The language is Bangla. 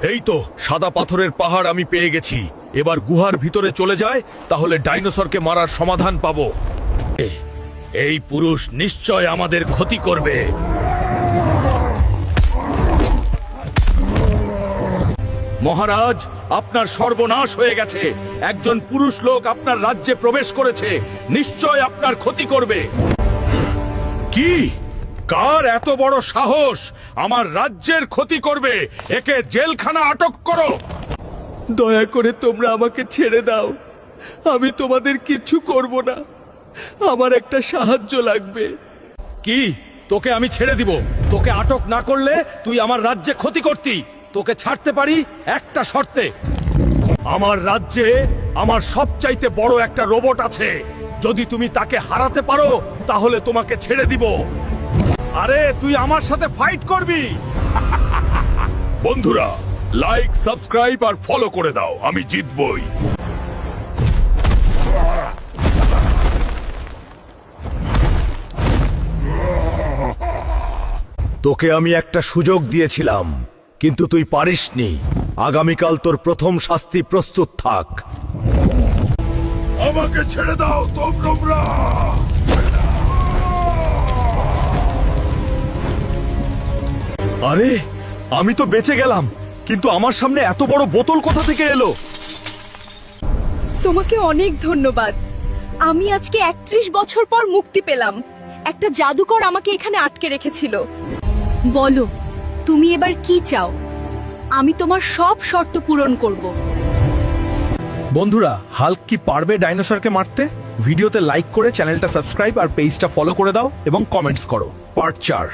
এই তো সাদা পাথরের পাহাড় আমি পেয়ে গেছি। এবার গুহার ভিতরে চলে যায়, তাহলে ডাইনোসরকে মারার সমাধান পাবো। এই পুরুষ নিশ্চয় আমাদের ক্ষতি করবে। মহারাজ, আপনার সর্বনাশ হয়ে গেছে। একজন পুরুষ লোক আপনার রাজ্যে প্রবেশ করেছে, নিশ্চয় আপনার ক্ষতি করবে। কি? কার এত বড় সাহস আমার রাজ্যের ক্ষতি করবে? একে জেলখানা আটক করো। দয়া করে তোমরা আমাকে ছেড়ে দাও, আমি তোমাদের কিচ্ছু করব না। আমার একটা সাহায্য লাগবে। কি? তোকে আমি ছেড়ে দিব। তোকে আটক না করলে তুই আমার রাজ্যে ক্ষতি করতি। তোকে ছাড়তে পারি একটা শর্তে। আমার রাজ্যে আমার সবচাইতে বড় একটা রোবট আছে। যদি তুমি তাকে হারাতে পারো তাহলে তোমাকে ছেড়ে দিব। আরে তুই আমার সাথে ফাইট করবি? বন্ধুরা, লাইক, সাবস্ক্রাইব আর ফলো করে দাও, আমি জিতবই। তোকে আমি একটা সুযোগ দিয়েছিলাম, কিন্তু তুই পারিসনি। আগামীকাল তোর প্রথম শাস্তি প্রস্তুত থাক। আমাকে ছেড়ে দাও তোমরা। আরে আমি তো বেঁচে গেলাম, কিন্তু আমার সামনে এত বড় বোতল কোথা থেকে এলো? তোমাকে অনেক ধন্যবাদ। আমি আজকে 31 বছর পর মুক্তি পেলাম। একটা জাদুকর আমাকে এখানে আটকে রেখেছিল। বলো, তুমি এবার কি চাও? আমি তোমার সব শর্ত পূরণ করব। বন্ধুরা, হাল্ক কি পারবে ডাইনোসরকে মারতে? ভিডিওতে লাইক করে চ্যানেলটা সাবস্ক্রাইব আর পেজটা ফলো করে দাও এবং কমেন্টস করো। পার্ট 4।